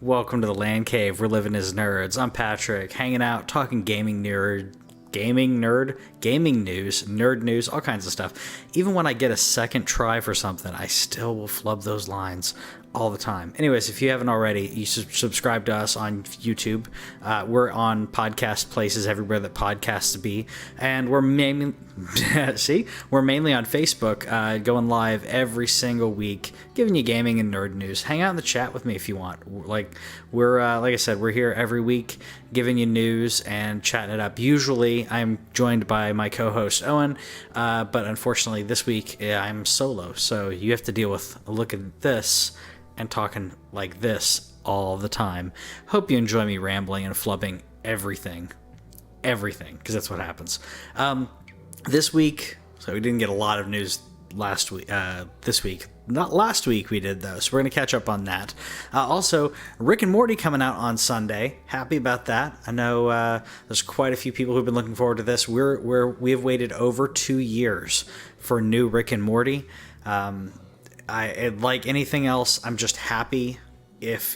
Welcome to the TheLanCave. We're living as nerds. I'm Patrick, hanging out, talking gaming news, nerd news, all kinds of stuff. Even when I get a second try for something, I still will flub those lines all the time. Anyways, if you haven't already, you should subscribe to us on YouTube. We're on podcast places everywhere that podcasts be, and we're mainly we're mainly on Facebook, going live every single week, giving you gaming and nerd news. Hang out in the chat with me if you want. Like I said, we're here every week giving you news and chatting it up. Usually, I'm joined by my co-host Owen, but unfortunately this week I'm solo, so you have to deal with a look at this and talking like this all the time. Hope you enjoy me rambling and flubbing everything, because that's what happens. This week, so we didn't get a lot of news last week. This week, not last week we did though, so we're gonna catch up on that. Also, Rick and Morty coming out on Sunday. Happy about that. I know there's quite a few people who've been looking forward to this. We have waited over 2 years for new Rick and Morty. Like anything else, I'm just happy if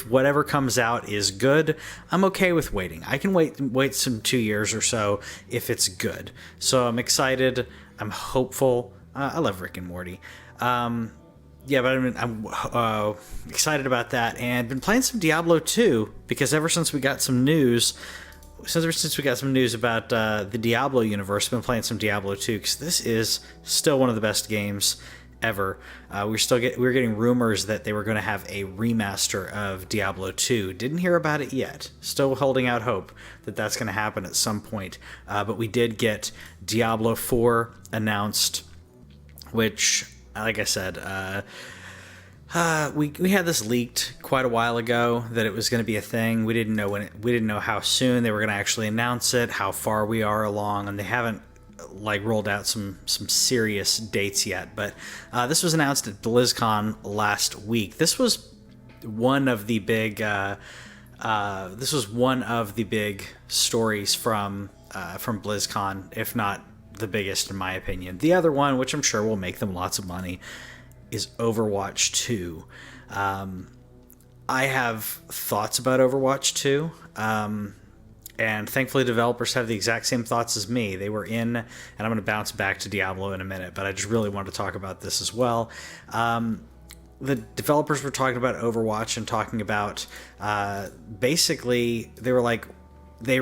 whatever comes out is good. I'm okay with waiting. I can wait some 2 years or so if it's good. So I'm excited. I'm hopeful. I love Rick and Morty. I'm excited about that, and been playing some Diablo 2 because ever since we got some news. Since we got some news about the Diablo universe, I've been playing some Diablo 2 because this is still one of the best games ever. We're getting rumors that they were going to have a remaster of Diablo 2. Didn't hear about it yet. Still holding out hope that that's going to happen at some point. But we did get Diablo 4 announced, which, like I said, we had this leaked quite a while ago that it was going to be a thing. We didn't know how soon they were going to actually announce it, how far we are along, and they haven't rolled out some serious dates yet. But this was announced at Blizzcon last week. This was one of the big stories from BlizzCon, if not the biggest in my opinion. The other one, which I'm sure will make them lots of money, is Overwatch 2. I have thoughts about Overwatch 2. And thankfully, developers have the exact same thoughts as me. They were in, and I'm going to bounce back to Diablo in a minute, but I just really wanted to talk about this as well. The developers were talking about Overwatch and talking about, basically, they were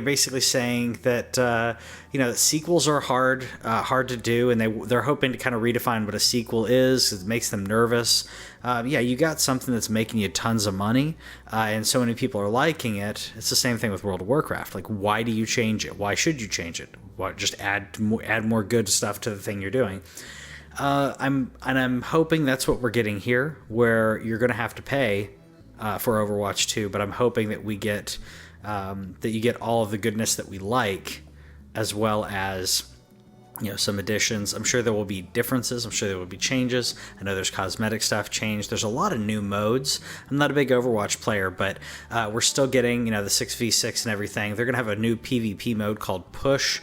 basically saying that that sequels are hard to do, and they're hoping to kind of redefine what a sequel is. It makes them nervous. You got something that's making you tons of money, and so many people are liking it. It's the same thing with World of Warcraft. Like, why do you change it? Why should you change it? Why just add more good stuff to the thing you're doing? I'm hoping that's what we're getting here, where you're going to have to pay for Overwatch 2, but I'm hoping that we get that you get all of the goodness that we like, as well as some additions. I'm sure there will be differences. I'm sure there will be changes. I know there's cosmetic stuff changed. There's a lot of new modes. I'm not a big Overwatch player, but we're still getting the 6v6 and everything. They're gonna have a new PvP mode called Push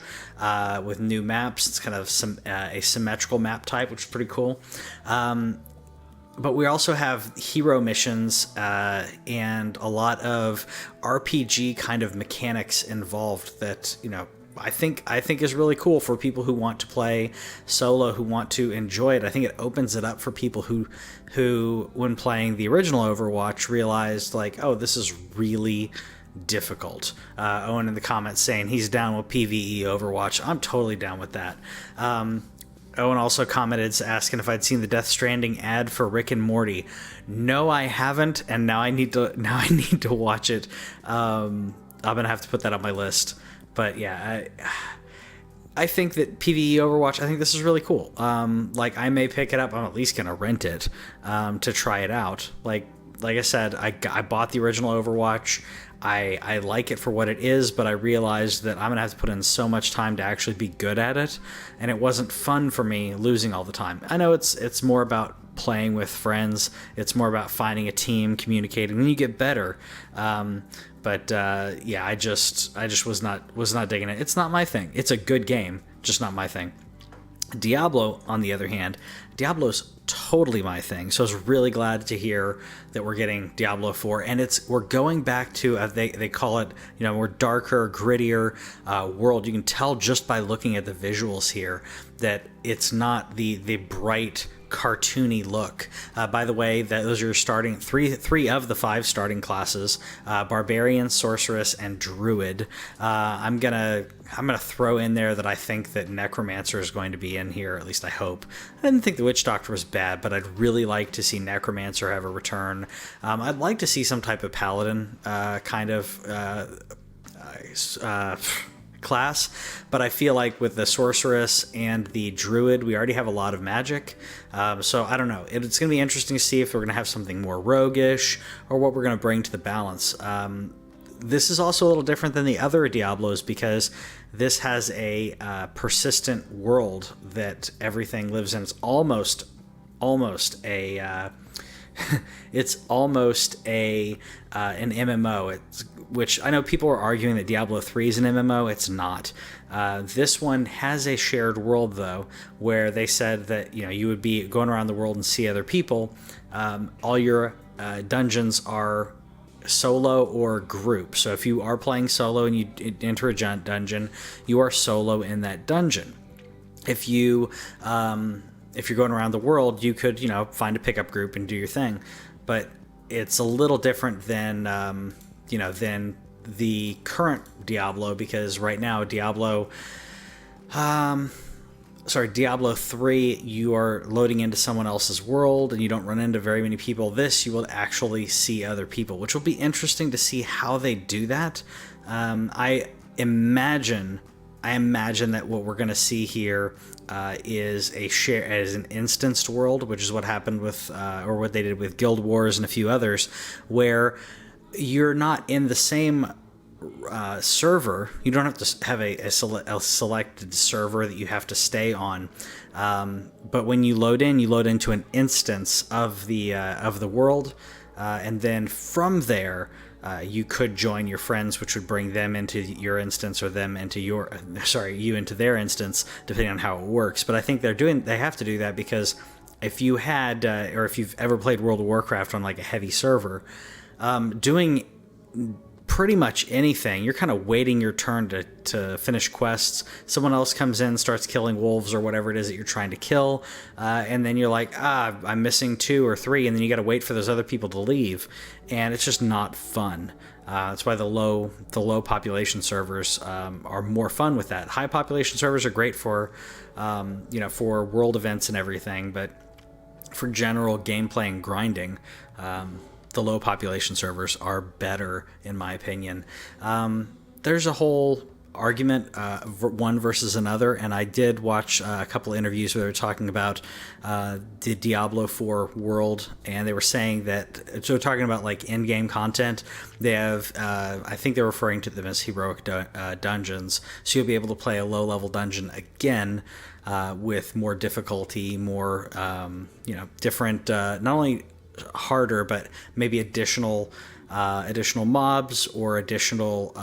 with new maps. It's kind of a symmetrical map type, which is pretty cool. But we also have hero missions and a lot of RPG kind of mechanics involved that I think is really cool for people who want to play solo, who want to enjoy it. I think it opens it up for people who when playing the original Overwatch realized this is really difficult. Owen in the comments saying he's down with PvE Overwatch. I'm totally down with that. Owen also commented asking if I'd seen the Death Stranding ad for Rick and Morty. No, I haven't, and now I need to watch it. I'm gonna have to put that on my list. But yeah, I think that PvE Overwatch, I think this is really cool. I may pick it up. I'm at least gonna rent it to try it out. Like I said, I bought the original Overwatch. I like it for what it is, but I realized that I'm going to have to put in so much time to actually be good at it, and it wasn't fun for me losing all the time. I know it's more about playing with friends. It's more about finding a team, communicating, and you get better. I just was not digging it. It's not my thing. It's a good game, just not my thing. Diablo, on the other hand, Diablo's totally my thing. So I was really glad to hear that we're getting Diablo 4, and we're going back to they call it, more darker, grittier world. You can tell just by looking at the visuals here that it's not the bright, cartoony look. By the way, those are your starting three of the 5 starting classes: barbarian, sorceress, and druid. I'm gonna throw in there that I think that necromancer is going to be in here. At least I hope. I didn't think the witch doctor was bad, but I'd really like to see necromancer have a return. I'd like to see some type of paladin class, but I feel like with the sorceress and the druid, we already have a lot of magic. So I don't know. It's going to be interesting to see if we're going to have something more roguish or what we're going to bring to the balance. This is also a little different than the other Diablos because this has a persistent world that everything lives in. It's almost a it's almost an MMO. Which I know people are arguing that Diablo 3 is an MMO. It's not. This one has a shared world, though, where they said that you would be going around the world and see other people. All your dungeons are solo or group. So if you are playing solo and you enter a dungeon, you are solo in that dungeon. If you're going around the world, you could find a pickup group and do your thing, but it's a little different than than the current Diablo, because right now Diablo 3, you are loading into someone else's world and you don't run into very many people. This, you will actually see other people, which will be interesting to see how they do that. I imagine that what we're going to see here is an instanced world, which is what happened with, or what they did with Guild Wars and a few others, where you're not in the same server. You don't have to have a selected server that you have to stay on. But when you load into an instance of the world, and then from there, you could join your friends, which would bring them into your instance, or them into you into their instance, depending on how it works. But I think they have to do that because if you had, or if you've ever played World of Warcraft on like a heavy server, doing pretty much anything, you're kind of waiting your turn to finish quests. Someone else comes in, starts killing wolves or whatever it is that you're trying to kill, and then you're like, I'm missing 2 or 3, and then you got to wait for those other people to leave, and it's just not fun. That's why the low population servers are more fun with that. High population servers are great for for world events and everything, but for general gameplay and grinding, the low population servers are better, in my opinion. There's a whole argument, one versus another, and I did watch a couple of interviews where they were talking about the Diablo 4 world, and they were saying that, so talking about like in-game content, they have, I think they're referring to them as heroic dungeons, so you'll be able to play a low-level dungeon again, with more difficulty, more, different, not only harder, but maybe additional mobs or additional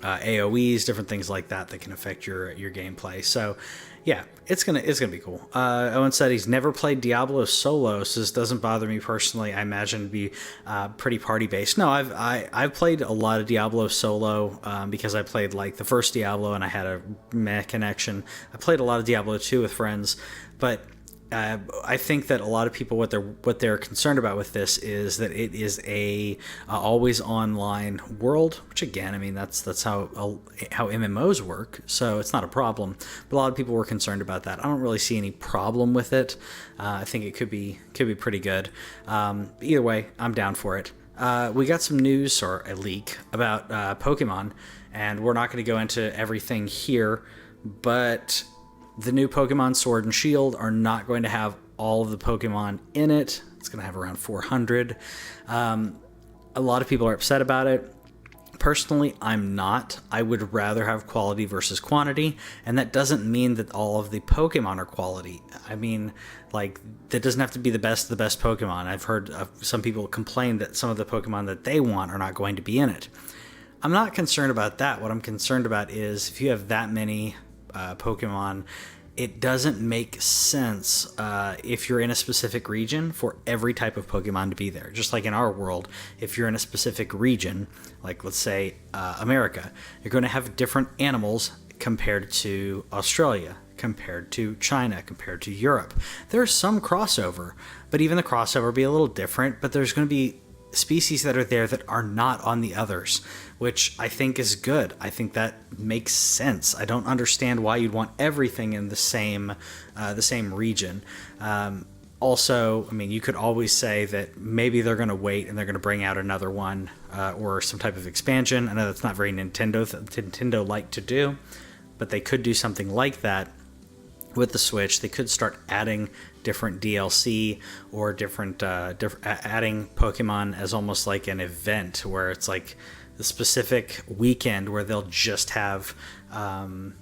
AoEs, different things like that can affect your gameplay. So yeah, it's gonna be cool. Owen said he's never played Diablo solo, so this doesn't bother me personally. I imagine it'd be pretty party based. No, I've played a lot of Diablo solo because I played like the first Diablo and I had a meh connection. I played a lot of Diablo 2 with friends, but I think that a lot of people, what they're concerned about with this is that it is a always online world, which again, I mean that's how MMOs work, so it's not a problem. But a lot of people were concerned about that. I don't really see any problem with it. I think it could be pretty good. Either way, I'm down for it. We got some news, or a leak, about Pokemon, and we're not going to go into everything here, but the new Pokemon Sword and Shield are not going to have all of the Pokemon in it. It's going to have around 400. A lot of people are upset about it. Personally, I'm not. I would rather have quality versus quantity, and that doesn't mean that all of the Pokemon are quality. I mean, like, that doesn't have to be the best Pokemon. I've heard some people complain that some of the Pokemon that they want are not going to be in it. I'm not concerned about that. What I'm concerned about is if you have that many Pokemon, it doesn't make sense if you're in a specific region for every type of Pokemon to be there. Just like in our world, if you're in a specific region, like let's say America, you're going to have different animals compared to Australia, compared to China, compared to Europe. There's some crossover, but even the crossover will be a little different, but there's going to be species that are there that are not on the others, which I think is good. I think that makes sense. I don't understand why you'd want everything in the same region. Also, I mean, you could always say that maybe they're going to wait and they're going to bring out another one or some type of expansion. I know that's not very Nintendo like to do, but they could do something like that with the Switch. They could start adding different DLC or different adding Pokemon as almost like an event where it's like the specific weekend where they'll just have they'll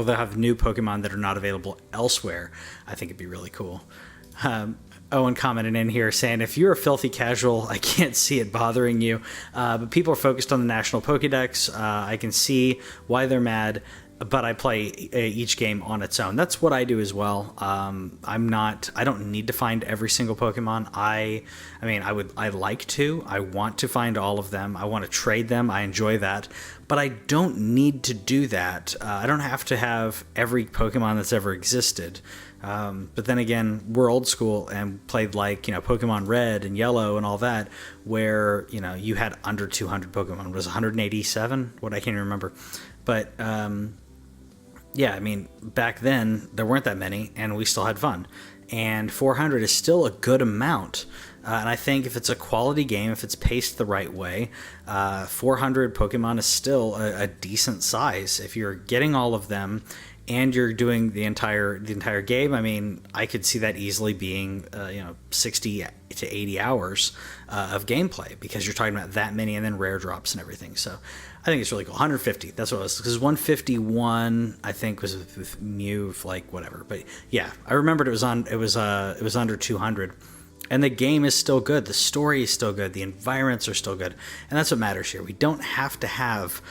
have new Pokemon that are not available elsewhere. I think it'd be really cool. Owen commented in here saying, if you're a filthy casual, I can't see it bothering you. But people are focused on the National Pokédex. I can see why they're mad, but I play each game on its own. That's what I do as well. I don't need to find every single Pokemon. I want to find all of them. I want to trade them. I enjoy that, but I don't need to do that. I don't have to have every Pokemon that's ever existed. But then again, we're old school and played like, Pokemon Red and Yellow and all that, where, you had under 200 Pokemon. It was 187? What, I can't even remember. But, back then there weren't that many and we still had fun. And 400 is still a good amount. And I think if it's a quality game, if it's paced the right way, 400 Pokemon is still a decent size. If you're getting all of them and you're doing the entire game, I mean, I could see that easily being 60 to 80 hours of gameplay, because you're talking about that many and then rare drops and everything. So I think it's really cool. 150, that's what it was, because 151 I think was with Mew, like whatever. But yeah, I remembered it was under 200. And the game is still good. The story is still good. The environments are still good. And that's what matters here. We don't have to have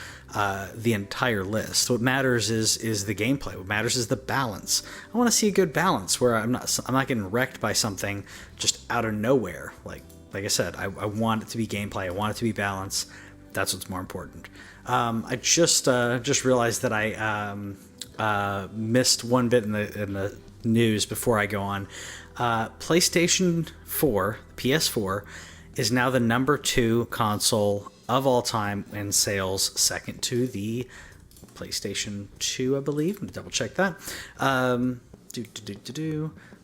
the entire list. What matters is the gameplay. What matters is the balance. I want to see a good balance where I'm not getting wrecked by something just out of nowhere. Like I said, I want it to be gameplay. I want it to be balance. That's what's more important. I just realized that I missed one bit in the news before I go on. PlayStation 4, PS4, is now the number 2 console of all time in sales, second to the PlayStation 2, I believe. I'm going to double check that.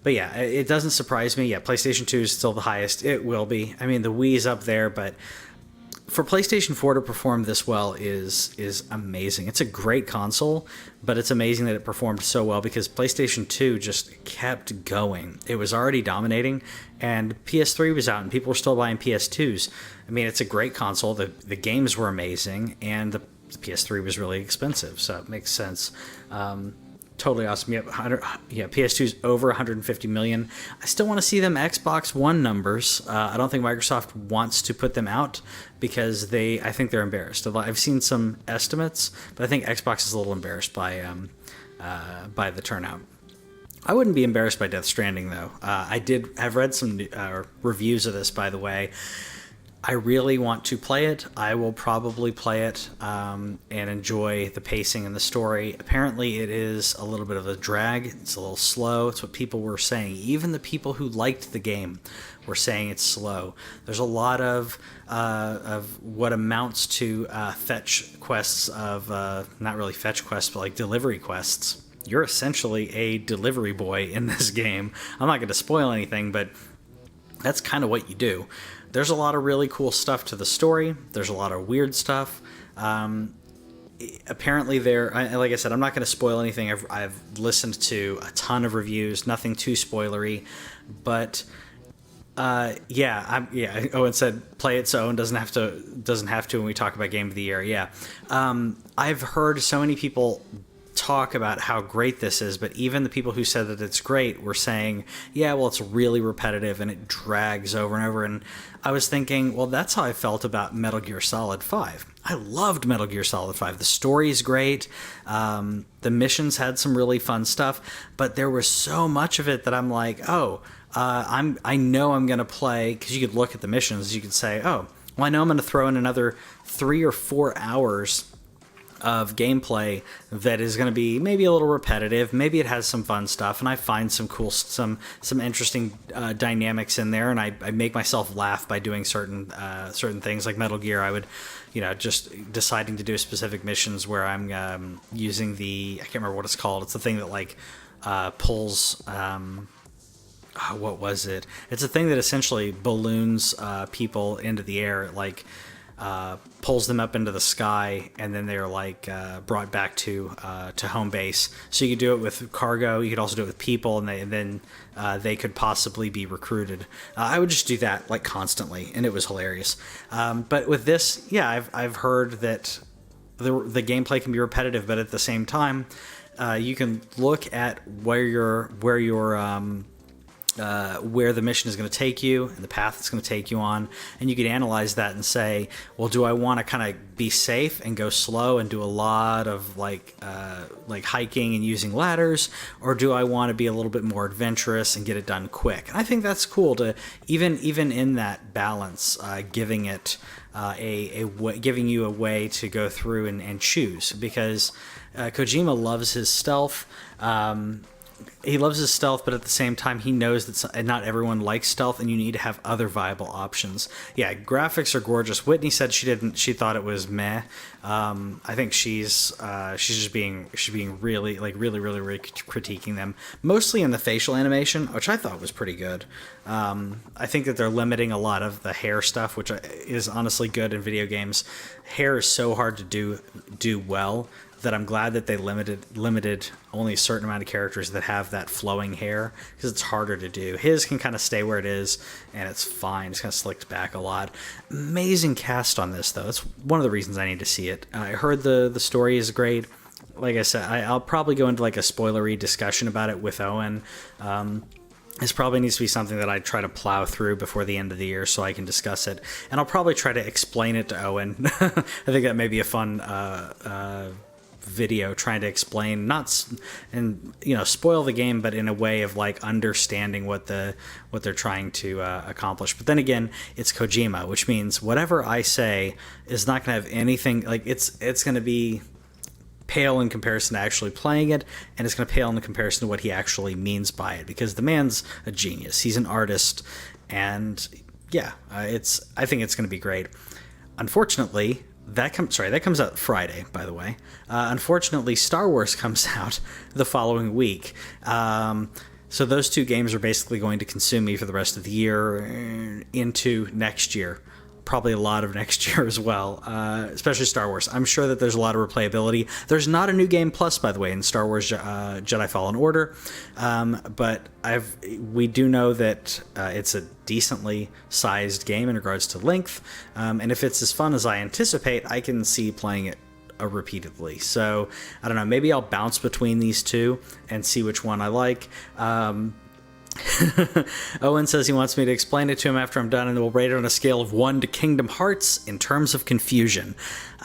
But yeah, it doesn't surprise me. Yeah, PlayStation 2 is still the highest. It will be. I mean, the Wii's up there, but for PlayStation 4 to perform this well is amazing. It's a great console, but it's amazing that it performed so well because PlayStation 2 just kept going. It was already dominating, and PS3 was out, and people were still buying PS2s. I mean, it's a great console. The games were amazing, and the PS3 was really expensive, so it makes sense. Totally awesome. PS2's over 150 million. I still want to see them Xbox One numbers. I don't think Microsoft wants to put them out because I think they're embarrassed. I've seen some estimates, but I think Xbox is a little embarrassed by the turnout. I wouldn't be embarrassed by Death Stranding though. I've read some reviews of this, by the way. I really want to play it. I will probably play it and enjoy the pacing and the story. Apparently, it is a little bit of a drag. It's a little slow. It's what people were saying. Even the people who liked the game were saying it's slow. There's a lot of what amounts to fetch quests of, not really fetch quests, but like delivery quests. You're essentially a delivery boy in this game. I'm not going to spoil anything, but that's kind of what you do. There's a lot of really cool stuff to the story. There's a lot of weird stuff. Apparently like I said, I'm not going to spoil anything. I've listened to a ton of reviews, nothing too spoilery, but Owen said play it so Owen doesn't have to when we talk about Game of the Year. Yeah. I've heard so many people talk about how great this is, but even the people who said that it's great were saying, yeah, well, it's really repetitive and it drags over and over. And I was thinking, well, that's how I felt about Metal Gear Solid 5. I loved Metal Gear Solid 5. The story's great. The missions had some really fun stuff, but there was so much of it that I'm like, I know I'm going to play, because you could look at the missions, you could say, oh, well, I know I'm going to throw in another 3 or 4 hours of gameplay that is going to be maybe a little repetitive. Maybe it has some fun stuff, and I find some cool, some interesting dynamics in there, and I make myself laugh by doing certain things. Like Metal Gear, I would, just deciding to do specific missions where I'm using I can't remember what it's called. It's the thing that like pulls. What was it? It's a thing that essentially balloons people into the air, like pulls them up into the sky, and then they're like brought back to home base. So you could do it with cargo. You could also do it with people, and then they could possibly be recruited. I would just do that like constantly, and it was hilarious. But with this, yeah, I've heard that the gameplay can be repetitive, but at the same time, you can look at where the mission is going to take you and the path it's going to take you on, and you can analyze that and say, well, do I want to kind of be safe and go slow and do a lot of like hiking and using ladders, or do I want to be a little bit more adventurous and get it done quick? And I think that's cool to even in that balance, giving it giving you a way to go through and choose, because Kojima loves his stealth. He loves his stealth, but at the same time, he knows that not everyone likes stealth, and you need to have other viable options. Yeah, graphics are gorgeous. Whitney said she thought it was meh. I think she's just being really critiquing them, mostly in the facial animation, which I thought was pretty good. I think that they're limiting a lot of the hair stuff, which is honestly good in video games. Hair is so hard to do well, that I'm glad that they limited only a certain amount of characters that have that flowing hair, because it's harder to do. His can kind of stay where it is, and it's fine. It's kind of slicked back a lot. Amazing cast on this, though. That's one of the reasons I need to see it. I heard the story is great. Like I said, I'll probably go into like a spoilery discussion about it with Owen. This probably needs to be something that I try to plow through before the end of the year so I can discuss it. And I'll probably try to explain it to Owen. I think that may be a fun video, trying to explain, spoil the game, but in a way of like understanding what they're trying to accomplish. But then again, it's Kojima, which means whatever I say is not going to have anything, like it's going to be pale in comparison to actually playing it, and it's going to pale in comparison to what he actually means by it, because the man's a genius. He's an artist, and yeah, I think it's going to be great. Unfortunately, that comes out Friday, by the way. Unfortunately, Star Wars comes out the following week. So those two games are basically going to consume me for the rest of the year into next year. Probably a lot of next year as well, especially Star Wars. I'm sure that there's a lot of replayability. There's not a new game plus, by the way, in Star Wars Jedi Fallen Order, but we do know that it's a decently sized game in regards to length, and if it's as fun as I anticipate, I can see playing it repeatedly. So I don't know, maybe I'll bounce between these two and see which one I like. Owen says he wants me to explain it to him after I'm done, and we'll rate it on a scale of 1 to Kingdom Hearts in terms of confusion.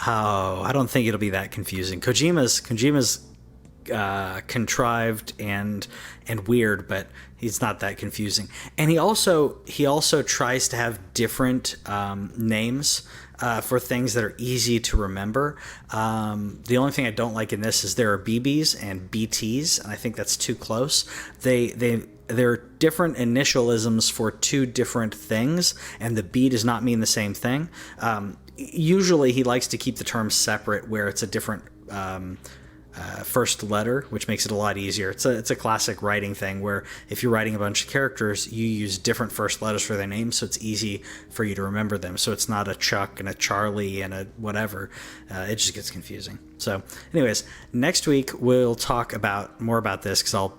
Oh, I don't think it'll be that confusing. Kojima's contrived and weird, but he's not that confusing. And he also tries to have different names for things that are easy to remember. The only thing I don't like in this is there are BBs and BTs, and I think that's too close. They're different initialisms for two different things, and the B does not mean the same thing. Usually he likes to keep the terms separate where it's a different first letter, which makes it a lot easier. It's a classic writing thing where if you're writing a bunch of characters, you use different first letters for their names, so it's easy for you to remember them. So it's not a Chuck and a Charlie and a whatever. It just gets confusing. So anyways, next week we'll talk more about this, because I'll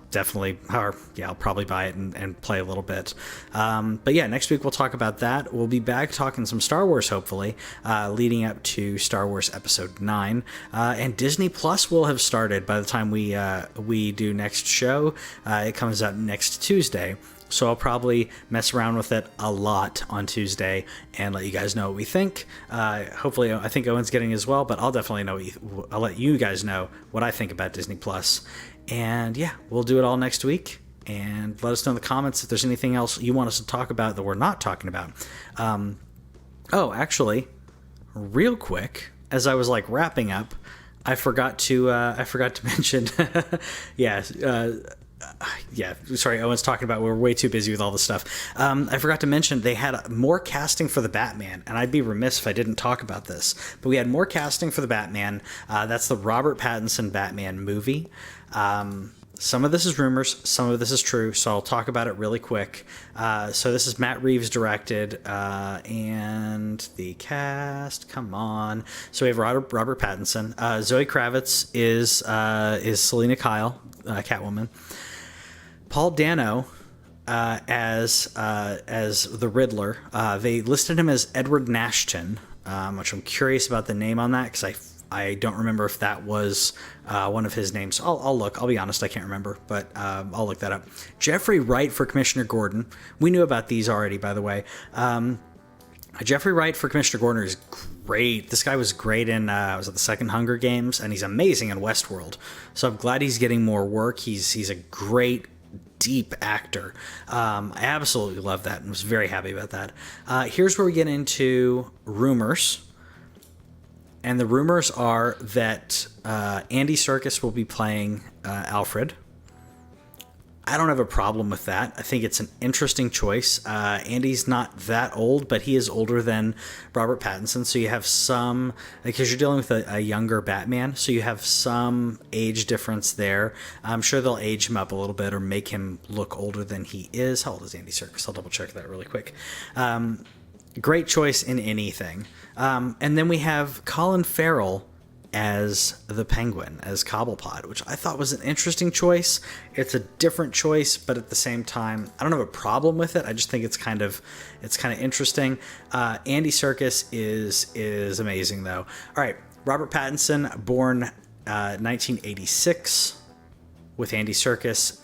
probably buy it and play a little bit. But yeah, next week we'll talk about that. We'll be back talking some Star Wars, hopefully, leading up to Star Wars Episode 9. And Disney Plus will have started by the time we do next show. It comes out next Tuesday. So I'll probably mess around with it a lot on Tuesday and let you guys know what we think. Hopefully, I think Owen's getting it as well, but I'll definitely I'll let you guys know what I think about Disney Plus. And yeah, we'll do it all next week. And let us know in the comments if there's anything else you want us to talk about that we're not talking about. Actually, real quick, as I was like wrapping up, I forgot to mention. Sorry, Owen's talking about we're way too busy with all this stuff. I forgot to mention they had more casting for the Batman, and I'd be remiss if I didn't talk about this. But we had more casting for the Batman. That's the Robert Pattinson Batman movie. Some of this is rumors, some of this is true, so I'll talk about it really quick. So this is Matt Reeves directed, and the cast, come on. So we have Robert Pattinson. Zoe Kravitz is Selena Kyle, Catwoman. Paul Dano as the Riddler. They listed him as Edward Nashton, which I'm curious about the name on that because I don't remember if that was one of his names. I'll look. I'll be honest, I can't remember, but I'll look that up. Jeffrey Wright for Commissioner Gordon. We knew about these already, by the way. Jeffrey Wright for Commissioner Gordon is great. This guy was great in was it the second Hunger Games, and he's amazing in Westworld. So I'm glad he's getting more work. He's a great, deep actor. I absolutely love that and was very happy about that. Here's where we get into rumors. And the rumors are that Andy Serkis will be playing Alfred. I don't have a problem with that. I think it's an interesting choice. Andy's not that old, but he is older than Robert Pattinson. So you have some, because you're dealing with a younger Batman, so you have some age difference there. I'm sure they'll age him up a little bit or make him look older than he is. How old is Andy Serkis? I'll double check that really quick. Great choice in anything. And then we have Colin Farrell as the Penguin, as Cobblepot, which I thought was an interesting choice. It's a different choice, but at the same time, I don't have a problem with it. I just think it's kind of interesting. Andy Serkis is amazing, though. All right, Robert Pattinson, born 1986. With Andy Serkis,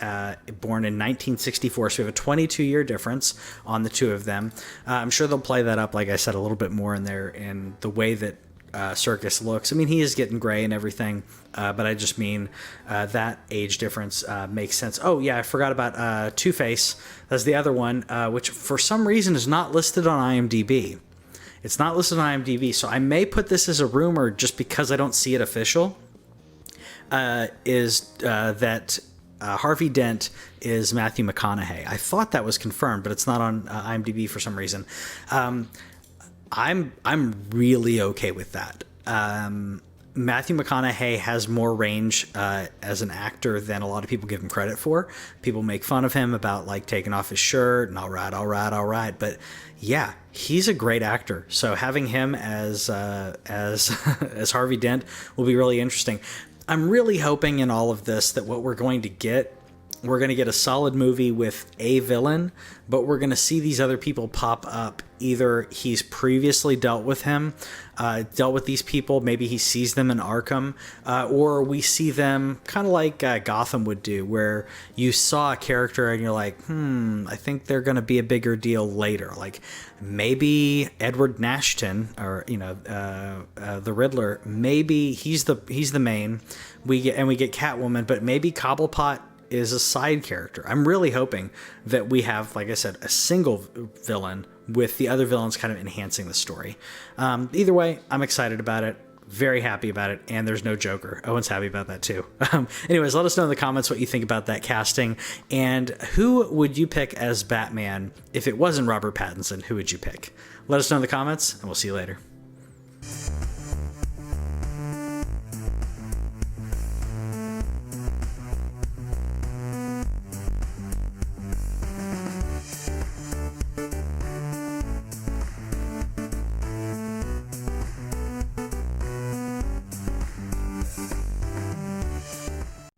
born in 1964. So we have a 22-year difference on the two of them. I'm sure they'll play that up, like I said, a little bit more in there in the way that Serkis looks. I mean, he is getting gray and everything, but I just mean that age difference makes sense. Oh, yeah, I forgot about Two-Face. That's the other one, which for some reason is not listed on IMDb. It's not listed on IMDb, so I may put this as a rumor just because I don't see it official. That Harvey Dent is Matthew McConaughey. I thought that was confirmed, but it's not on IMDb for some reason. I'm really okay with that. Matthew McConaughey has more range as an actor than a lot of people give him credit for. People make fun of him about like taking off his shirt and all right. But yeah, he's a great actor. So having him as as Harvey Dent will be really interesting. I'm really hoping in all of this that what we're going to get a solid movie with a villain, but we're going to see these other people pop up. Either he's previously dealt with these people, maybe he sees them in Arkham, or we see them kind of like Gotham would do, where you saw a character and you're like, I think they're going to be a bigger deal later. Like maybe Edward Nashton, or the Riddler, maybe he's the main. We get Catwoman, but maybe Cobblepot is a side character. I'm really hoping that we have, like I said, a single villain with the other villains kind of enhancing the story. Either way, I'm excited about it. Very happy about it. And there's no Joker. Owen's happy about that too. Anyways, let us know in the comments what you think about that casting. And who would you pick as Batman if it wasn't Robert Pattinson? Who would you pick? Let us know in the comments, and we'll see you later.